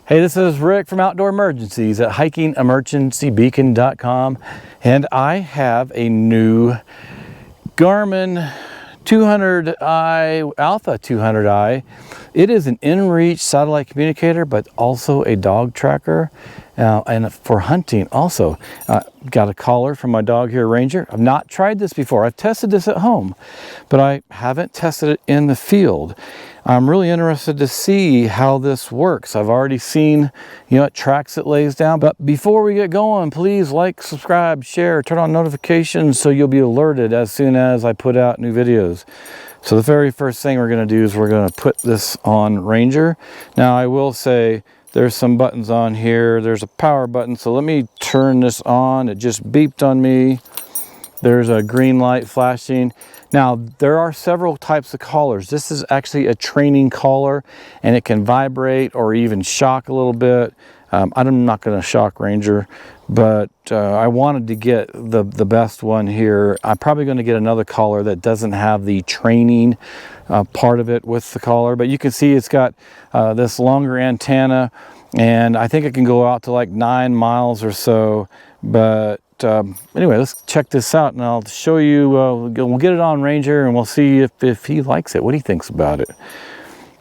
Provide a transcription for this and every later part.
Hey, this is Rick from Outdoor Emergencies at hikingemergencybeacon.com, and I have a new Garmin 200i, Alpha 200i. It is an inReach satellite communicator, but also a dog tracker, and for hunting also. Got a collar from my dog here, Ranger. I've not tried this before. I've tested this at home, but I haven't tested it in the field. I'm really interested to see how this works. I've already seen, what tracks it lays down. But before we get going, please like, subscribe, share, turn on notifications so you'll be alerted as soon as I put out new videos. So the very first thing we're going to do is we're going to put this on Ranger. Now I will say there's some buttons on here. There's a power button. So let me turn this on. It just beeped on me. There's a green light flashing. Now, there are several types of collars. This is actually a training collar, and it can vibrate or even shock a little bit. I'm not going to shock Ranger, but I wanted to get the best one here. I'm probably going to get another collar that doesn't have the training part of it with the collar, but you can see it's got this longer antenna, and I think it can go out to like 9 miles or so. But anyway, let's check this out, and I'll show you. We'll get it on Ranger, and we'll see if he likes it, what he thinks about it.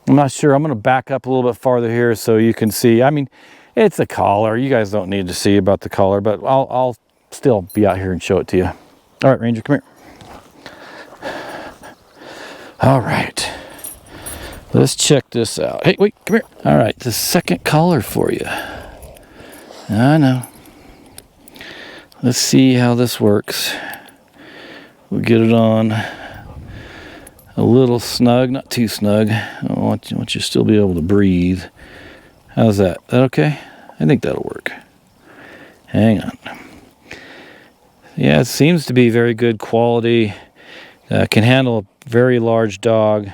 I'm not sure. I'm going to back up a little bit farther here so you can see. I mean, it's a collar. You guys don't need to see about the collar, but I'll still be out here and show it to you. All right, Ranger, come here. All right. Let's check this out. Hey, wait, come here. All right, the second collar for you. I know. Let's see how this works. We'll get it on a little snug, not too snug. I want you to still be able to breathe. How's that? Is that okay? I think that'll work. Hang on. Yeah, it seems to be very good quality. Can handle a very large dog.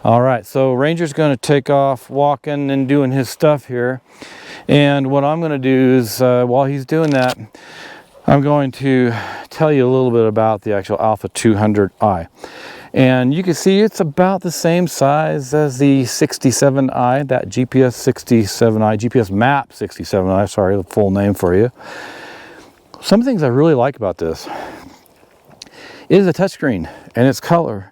All right, so Ranger's going to take off walking and doing his stuff here. And what I'm going to do is, while he's doing that, I'm going to tell you a little bit about the actual Alpha 200i. And you can see it's about the same size as the 67i, that GPS 67i, GPS Map 67i, sorry, the full name for you. Some things I really like about this is a touchscreen and its color.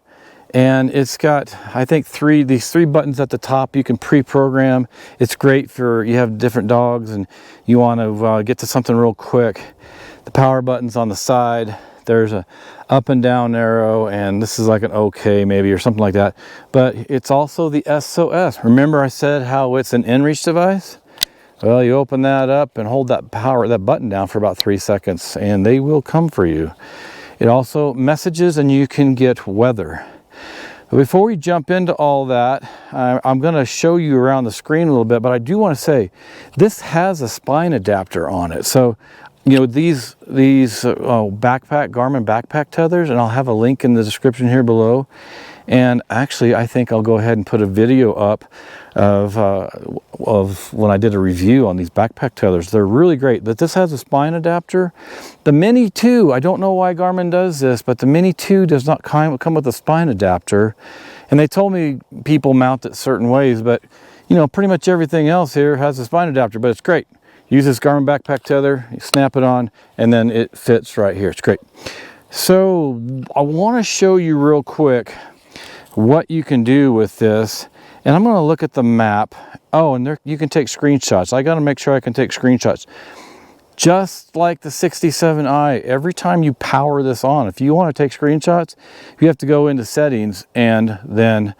And it's got, I think, these three buttons at the top you can pre-program. It's great for, you have different dogs and you want to get to something real quick. The power button's on the side. There's a up and down arrow, and this is like an OK maybe or something like that. But it's also the SOS. Remember I said how it's an inReach device? Well, you open that up and hold that button down for about 3 seconds, and they will come for you. It also messages, and you can get weather. But before we jump into all that, I'm going to show you around the screen a little bit, but I do want to say this has a spine adapter on it. So these Garmin backpack tethers, and I'll have a link in the description here below. And actually, I think I'll go ahead and put a video up of when I did a review on these backpack tethers. They're really great. But this has a spine adapter. The Mini 2, I don't know why Garmin does this, but the Mini 2 does not come with a spine adapter. And they told me people mount it certain ways, but pretty much everything else here has a spine adapter, but it's great. Use this Garmin backpack tether, you snap it on, and then it fits right here. It's great. So I want to show you real quick what you can do with this. And I'm going to look at the map. Oh, and you can take screenshots. I got to make sure I can take screenshots. Just like the 67i, every time you power this on, if you want to take screenshots, you have to go into settings and then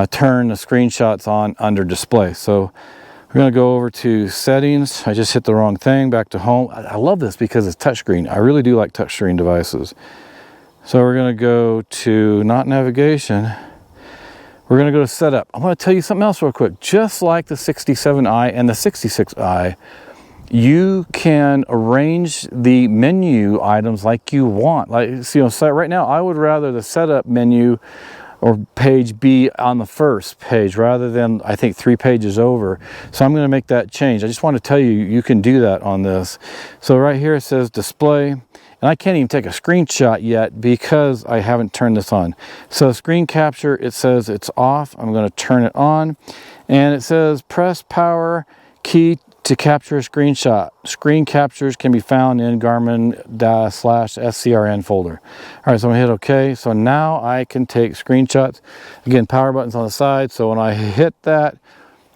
turn the screenshots on under display. So we're going to go over to settings. I just hit the wrong thing. Back to home. I love this because it's touchscreen. I really do like touchscreen devices. So we're going to go to not navigation. We're going to go to setup. I want to tell you something else real quick. Just like the 67i and the 66i, you can arrange the menu items like you want. Like, so right now, I would rather the setup menu or page be on the first page rather than, I think, 3 pages over. So I'm going to make that change. I just want to tell you, you can do that on this. So right here it says display, and I can't even take a screenshot yet because I haven't turned this on. So screen capture, it says it's off. I'm going to turn it on, and it says press power key to capture a screenshot. Screen captures can be found in Garmin/SCRN folder. All right, so I'm gonna hit OK. So now I can take screenshots. Again, power button's on the side, so when I hit that,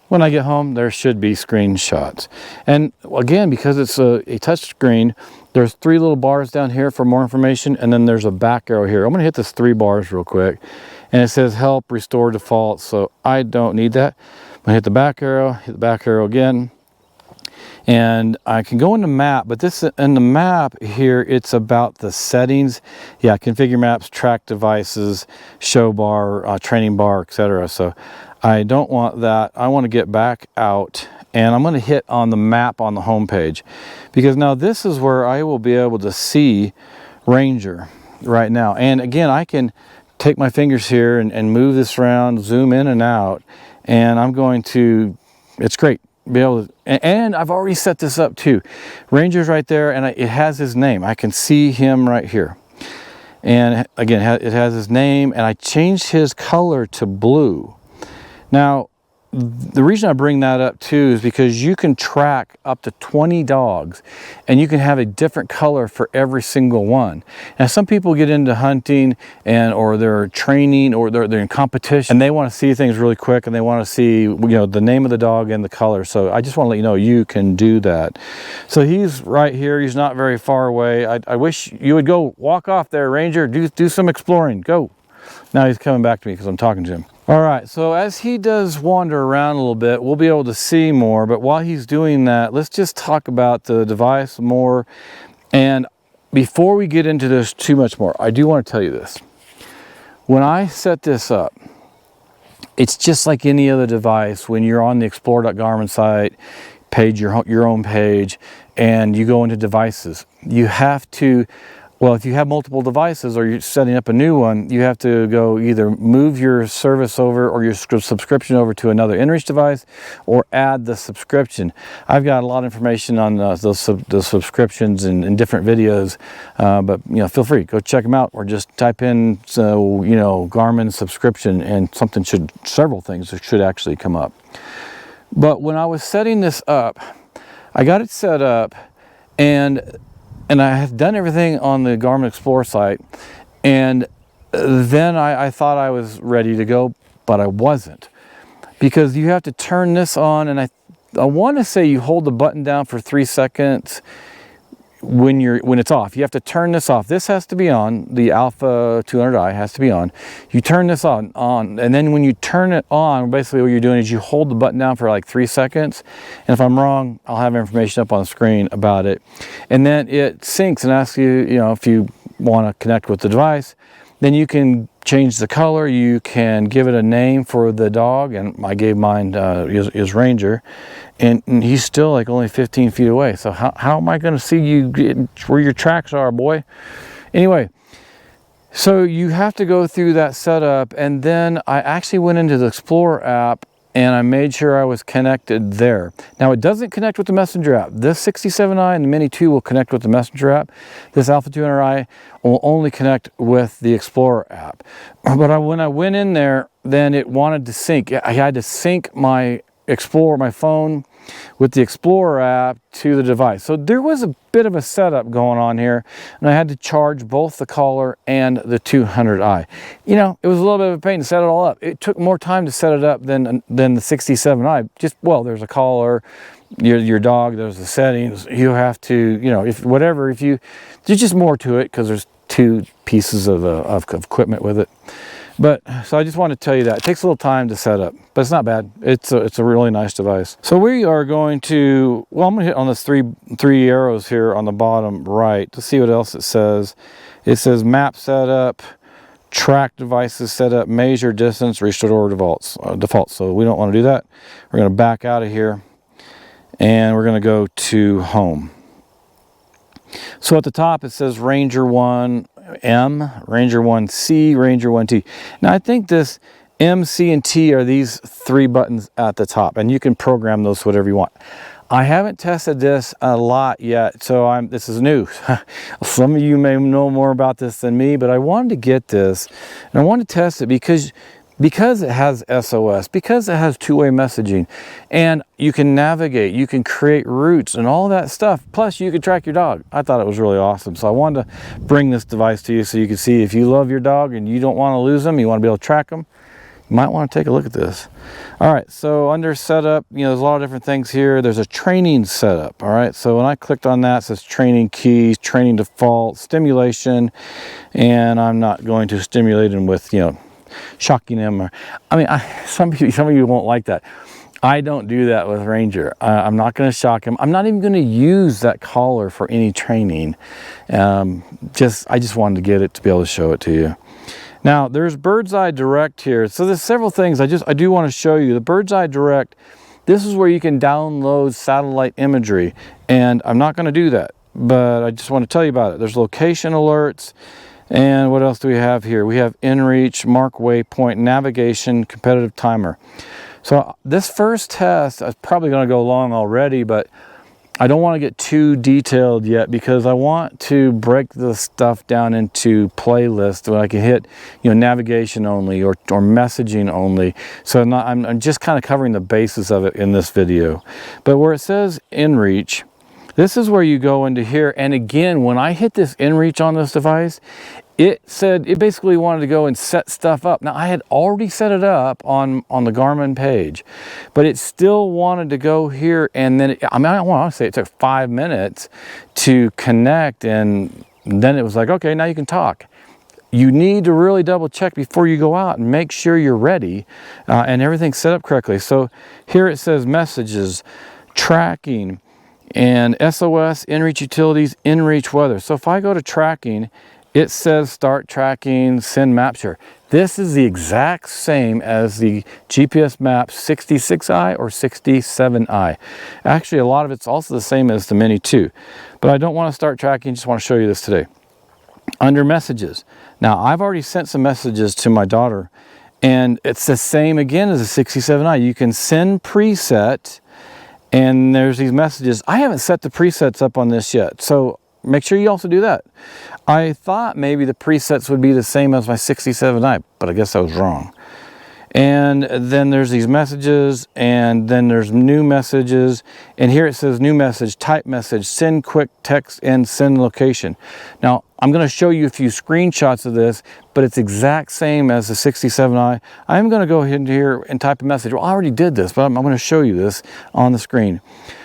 when I get home, there should be screenshots. And again, because it's a touch screen, there's 3 little bars down here for more information, and then there's a back arrow here. I'm gonna hit this 3 bars real quick, and it says help restore default, so I don't need that. I'm gonna hit the back arrow again, and I can go into map, but this in the map here, it's about the settings. Yeah, configure maps, track devices, show bar, training bar, etc. So I don't want that. I want to get back out, and I'm going to hit on the map on the home page, because now this is where I will be able to see Ranger right now. And again, I can take my fingers here and move this around, zoom in and out, and I'm going to, it's great. Be able to, and I've already set this up too. Ranger's right there, and it has his name. I can see him right here. And again, it has his name, and I changed his color to blue. Now, the reason I bring that up too is because you can track up to 20 dogs, and you can have a different color for every single one. Now, some people get into hunting or they're training, or they're in competition, and they want to see things really quick, and they want to see, the name of the dog and the color. So I just want to let you know you can do that. So he's right here. He's not very far away. I wish you would go walk off there, Ranger. Do some exploring. Go. Now he's coming back to me because I'm talking to him. All right, so as he does wander around a little bit, we'll be able to see more, but while he's doing that, let's just talk about the device more. And before we get into this too much more, I do want to tell you this. When I set this up, it's just like any other device. When you're on the explore.garmin site page, your own page, and you go into devices, you have to, well, if you have multiple devices or you're setting up a new one, you have to go either move your service over or your subscription over to another inReach device, or add the subscription. I've got a lot of information on those subscriptions in different videos, but feel free, go check them out, or just type in Garmin subscription, and several things should actually come up. But when I was setting this up, I got it set up, and I have done everything on the Garmin Explorer site, and then I thought I was ready to go, but I wasn't, because you have to turn this on, and I want to say you hold the button down for 3 seconds when it's off. You have to turn this off. This has to be on. The Alpha 200i has to be on. You turn this on, and then when you turn it on, basically what you're doing is you hold the button down for like 3 seconds. And if I'm wrong, I'll have information up on the screen about it. And then it syncs and asks you, if you want to connect with the device. Then you can change the color. You can give it a name for the dog, and I gave mine is Ranger, and he's still like only 15 feet away. So how am I going to see you where your tracks are, boy? Anyway, so you have to go through that setup, and then I actually went into the Explorer app, and I made sure I was connected there. Now, it doesn't connect with the Messenger app. This 67i and the Mini 2 will connect with the Messenger app. This Alpha 200i will only connect with the Explorer app. But when I went in there, then it wanted to sync. I had to sync my Explorer, my phone, with the Explorer app to the device. So there was a bit of a setup going on here, and I had to charge both the collar and the 200i. It was a little bit of a pain to set it all up. It took more time to set it up than the 67i. There's a collar, your dog, there's the settings. You have to, there's just more to it, because there's 2 pieces of equipment with it. But so I just want to tell you that it takes a little time to set up, but it's not bad. It's a really nice device. So we are going to, I'm going to hit on this three arrows here on the bottom right to see what else it says. It says map setup, track devices setup, measure distance, restore defaults. So we don't want to do that. We're going to back out of here, and we're going to go to home. So at the top it says Ranger 1M, Ranger 1C, Ranger 1T. Now I think this M, C, and T are these 3 buttons at the top, and you can program those whatever you want. I haven't tested this a lot yet, so this is new. Some of you may know more about this than me, but I wanted to get this, and I wanted to test it because because it has SOS, because it has two-way messaging, and you can navigate, you can create routes and all that stuff, plus you can track your dog. I thought it was really awesome. So I wanted to bring this device to you so you can see if you love your dog and you don't want to lose them, you want to be able to track them, you might want to take a look at this. All right, so under setup, you know, there's a lot of different things here. There's a training setup, all right? So when I clicked on that, it says training keys, training default, stimulation, and I'm not going to stimulate them with, you know, shocking him. Or, I mean, some of you won't like that. I don't do that with Ranger. I'm not going to shock him. I'm not even going to use that collar for any training. I just wanted to get it to be able to show it to you. Now, there's Bird's Eye Direct here. So there's several things I do want to show you. The Bird's Eye Direct, this is where you can download satellite imagery. And I'm not going to do that, but I just want to tell you about it. There's location alerts. And what else do we have here? We have inReach, mark waypoint, navigation, competitive timer. So this first test is probably going to go long already, but I don't want to get too detailed yet because I want to break the stuff down into playlists where I can hit, you know, navigation only or messaging only. So I'm just kind of covering the basis of it in this video. But where it says inReach, this is where you go into here. And again, when I hit this inReach on this device, it said it basically wanted to go and set stuff up. Now, I had already set it up on the Garmin page, but it still wanted to go here. And then, I want to say it took 5 minutes to connect. And then it was like, okay, now you can talk. You need to really double check before you go out and make sure you're ready and everything's set up correctly. So here it says messages, tracking, and SOS, inReach utilities, inReach weather. So if I go to tracking, it says start tracking, send map share. This is the exact same as the GPS map 66i or 67i. Actually, a lot of it's also the same as the Mini 2. But I don't want to start tracking, just want to show you this today. Under messages. Now, I've already sent some messages to my daughter, and it's the same again as the 67i. You can send preset, and there's these messages. I haven't set the presets up on this yet, so make sure you also do that. I thought maybe the presets would be the same as my 67i, but I guess I was wrong. And then there's these messages, and then there's new messages, and here it says new message, type message, send quick text, and send location. Now, I'm going to show you a few screenshots of this, but it's exact same as the 67i. I'm going to go ahead here and type a message. Well, I already did this, but I'm going to show you this on the screen.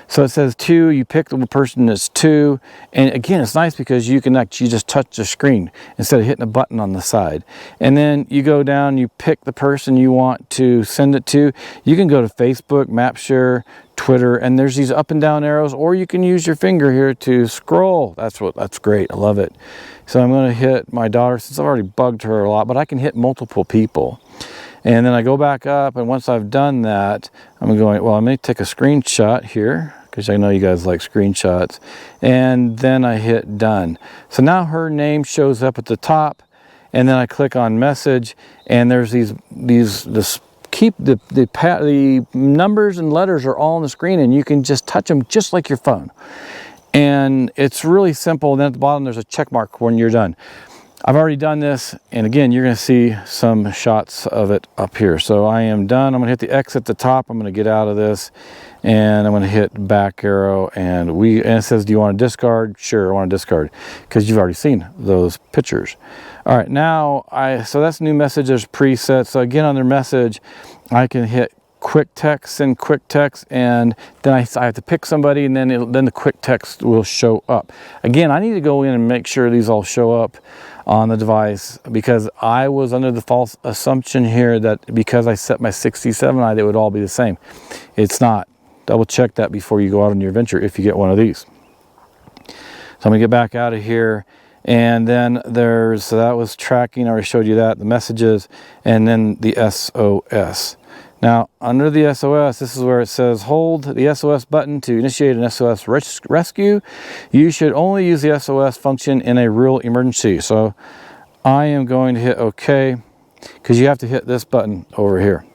So it says 2, you pick the person that's 2, and again, it's nice because you can actually just touch the screen instead of hitting a button on the side. And then you go down, you pick the person you want to send it to. You can go to Facebook, MapShare, Twitter, and there's these up and down arrows, or you can use your finger here to scroll. That's great, I love it. So I'm going to hit my daughter, since I've already bugged her a lot, but I can hit multiple people. And then I go back up, and once I've done that, I'm going, well, I'm going to take a screenshot here, because I know you guys like screenshots. And then I hit done. So now her name shows up at the top, and then I click on message, and there's the numbers and letters are all on the screen, and you can just touch them just like your phone. And it's really simple. And then at the bottom, there's a check mark when you're done. I've already done this, and again, you're going to see some shots of it up here. So I am done. I'm going to hit the X at the top. I'm going to get out of this, and I'm going to hit back arrow, and it says, do you want to discard? Sure, I want to discard, because you've already seen those pictures. All right, now, so that's new message. There's presets. So again, on their message, I can hit quick text, send quick text, and then I have to pick somebody, and then the quick text will show up. Again, I need to go in and make sure these all show up on the device, because I was under the false assumption here that because I set my 67i, they would all be the same. It's not. Double check that before you go out on your adventure if you get one of these. So I'm gonna get back out of here, and then so that was tracking. I already showed you that, the messages, and then the SOS. Now, under the SOS, this is where it says hold the SOS button to initiate an SOS rescue. You should only use the SOS function in a real emergency. So I am going to hit OK, because you have to hit this button over here.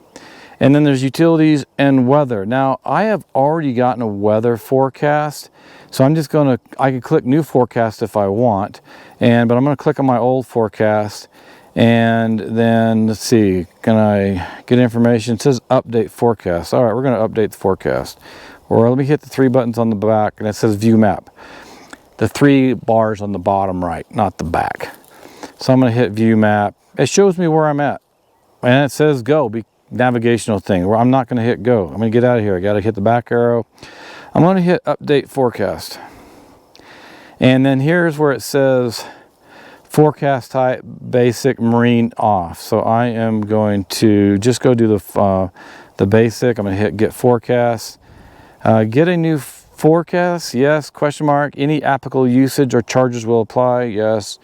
And then there's utilities and weather. Now, I have already gotten a weather forecast, so I'm just I can click new forecast if I want, but I'm going to click on my old forecast. And then let's see, can I get information? It says update forecast. All right, we're going to update the forecast. Or let me hit the 3 buttons on the back, and it says view map. The 3 bars on the bottom right, not the back. So I'm going to hit view map. It shows me where I'm at, and it says go, navigational thing. Where I'm not going to hit go. I'm going to get out of here. I got to hit the back arrow. I'm going to hit update forecast. And then here's where it says forecast type basic marine off. So I am going to just go do the basic. I'm going to hit get forecast. Get a new forecast, yes, question mark. Any applicable usage or charges will apply, yes.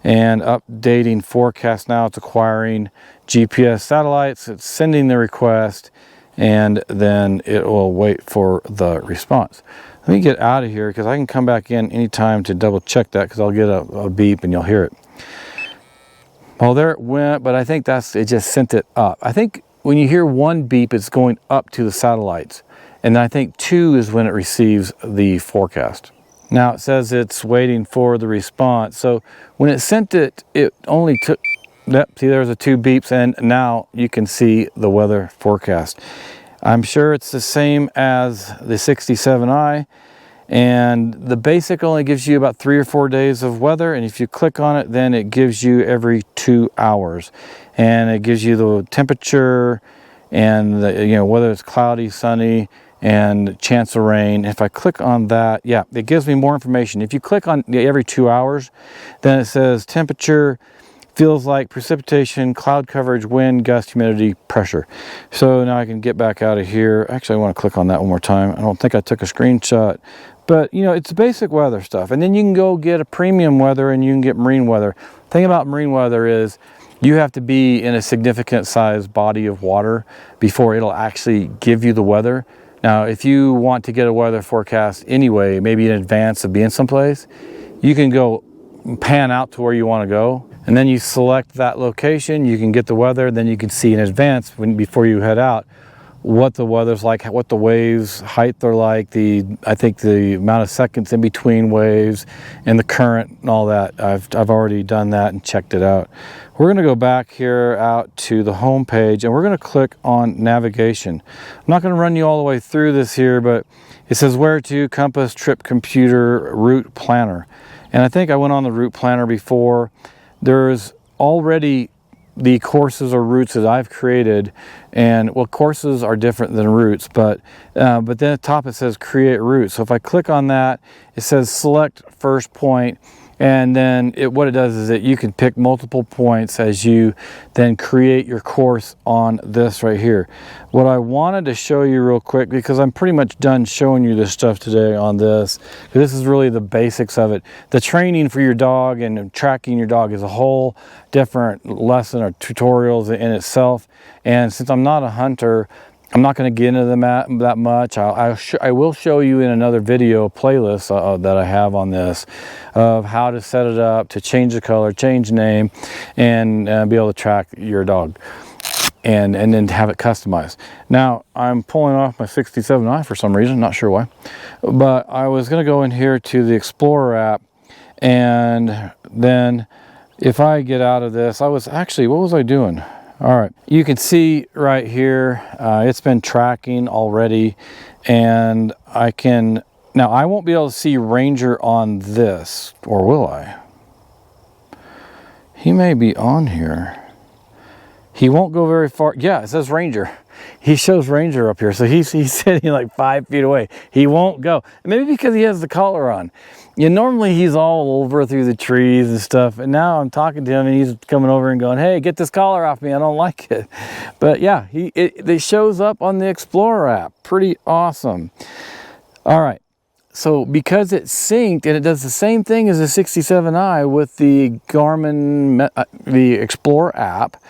And updating forecast now, it's acquiring GPS satellites, it's sending the request, and then it will wait for the response. Let me get out of here because I can come back in anytime to double check that, because I'll get a beep and you'll hear it. Well, there it went, but I think it just sent it up. I think when you hear 1 beep, it's going up to the satellites. And I think 2 is when it receives the forecast. Now it says it's waiting for the response. So when it sent it, it only took, see there's the 2 beeps, and now you can see the weather forecast. I'm sure it's the same as the 67i, and the basic only gives you about 3 or 4 days of weather, and if you click on it, then it gives you every 2 hours. And it gives you the temperature and whether it's cloudy, sunny, and chance of rain. If I click on that, yeah, it gives me more information. If you click on every 2 hours, then it says temperature, feels like, precipitation, cloud coverage, wind, gust, humidity, pressure. So now I can get back out of here. Actually, I want to click on that one more time. I don't think I took a screenshot, but it's basic weather stuff. And then you can go get a premium weather, and you can get marine weather. The thing about marine weather is you have to be in a significant size body of water before it'll actually give you the weather. Now, if you want to get a weather forecast anyway, maybe in advance of being someplace, you can go pan out to where you want to go, and then you select that location. You can get the weather, then you can see in advance before you head out what the weather's like, what the waves height are like, I think the amount of seconds in between waves, and the current and all that. I've already done that and checked it out. We're going to go back here out to the home page, and we're going to click on navigation. I'm not going to run you all the way through this here, but it says where to, compass, trip, computer, route planner. And I think I went on the route planner before. There's already the courses or routes that I've created, and well, courses are different than routes, but then at the top it says create route. So if I click on that, it says select first point, and then what it does is that you can pick multiple points as you then create your course on this right here. What I wanted to show you real quick, because I'm pretty much done showing you this stuff today on this, this is really the basics of it. The training for your dog and tracking your dog is a whole different lesson or tutorials in itself. And since I'm not a hunter, I'm not going to get into that much. I will show you in another video playlist that I have on this of how to set it up, to change the color, change name, and be able to track your dog, and then have it customized. Now I'm pulling off my 67i for some reason, not sure why, but I was going to go in here to the Explorer app, and then if I get out of this, what was I doing? All right, you can see right here, it's been tracking already, and now I won't be able to see Ranger on this, or will I? He may be on here. He won't go very far. Yeah, it says Ranger. He shows Ranger up here, so he's sitting like 5 feet away. He won't go. Maybe because he has the collar on. Normally he's all over through the trees and stuff, and now I'm talking to him and he's coming over and going, hey, get this collar off me, I don't like it. But yeah, it shows up on the Explorer app. Pretty awesome. All right, so because it's synced and it does the same thing as the 67i with the Garmin, the Explorer app,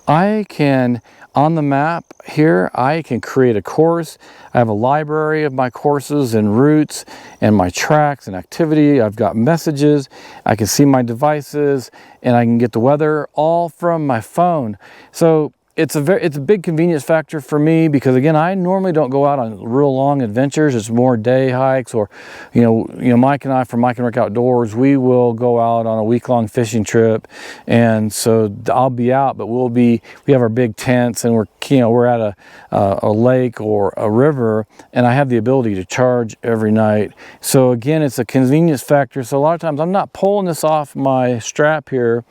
I can, on the map here, I can create a course. I have a library of my courses and routes and my tracks and activity. I've got messages. I can see my devices, and I can get the weather all from my phone. So it's a big convenience factor for me, because again, I normally don't go out on real long adventures. It's more day hikes, or Mike and I from Mike and Rick Outdoors, we will go out on a week-long fishing trip, and so I'll be out, but we have our big tents, and we're at a lake or a river, and I have the ability to charge every night. So again, it's a convenience factor. So a lot of times I'm not pulling this off my strap here.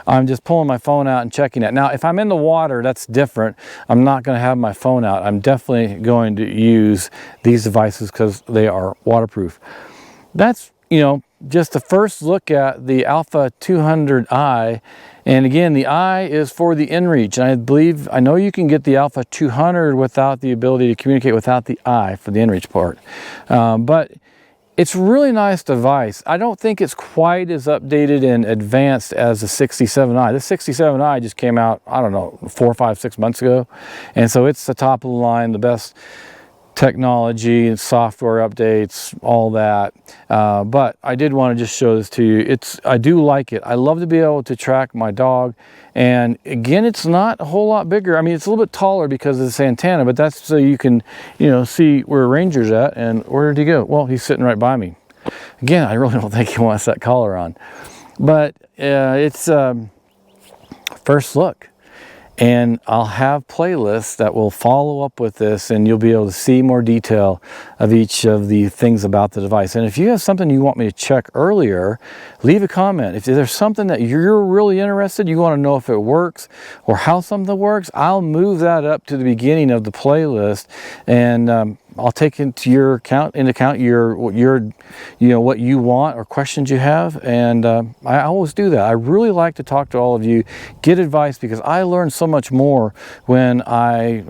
I'm just pulling my phone out and checking it. Now, if I'm in the water, that's different. I'm not going to have my phone out. I'm definitely going to use these devices because they are waterproof. That's, just the first look at the Alpha 200i. And again, the I is for the inReach. And I know you can get the Alpha 200 without the ability to communicate without the I for the inReach part. But it's a really nice device. I don't think it's quite as updated and advanced as the 67i. The 67i just came out, I don't know, 4, 5, 6 months ago. And so it's the top of the line, the best technology and software updates, all that. But I did want to just show this to you. I do like it. I love to be able to track my dog. And again, it's not a whole lot bigger. I mean, it's a little bit taller because of this antenna, but that's so you can, see where Ranger's at. And where did he go? Well, he's sitting right by me. Again, I really don't think he wants that collar on. But it's first look. And I'll have playlists that will follow up with this, and you'll be able to see more detail of each of the things about the device. And if you have something you want me to check earlier, leave a comment. If there's something that you're really interested, you want to know if it works or how something works, I'll move that up to the beginning of the playlist, and I'll take into account what you want or questions you have, and I always do that. I really like to talk to all of you, get advice, because I learn so much more when I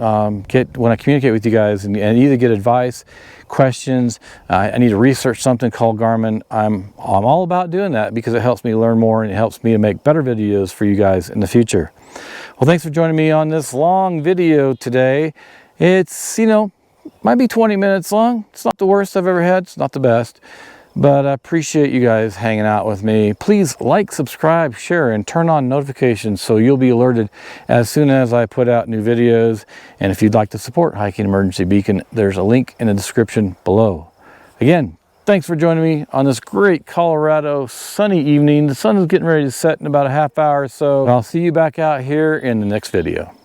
communicate with you guys and either get advice, questions. I need to research something called Garmin. I'm all about doing that because it helps me learn more and it helps me to make better videos for you guys in the future. Well, thanks for joining me on this long video today. It's might be 20 minutes long. It's not the worst I've ever had. It's not the best. But I appreciate you guys hanging out with me. Please like, subscribe, share, and turn on notifications so you'll be alerted as soon as I put out new videos. And if you'd like to support Hiking Emergency Beacon, there's a link in the description below. Again, thanks for joining me on this great Colorado sunny evening. The sun is getting ready to set in about a half hour or so. I'll see you back out here in the next video.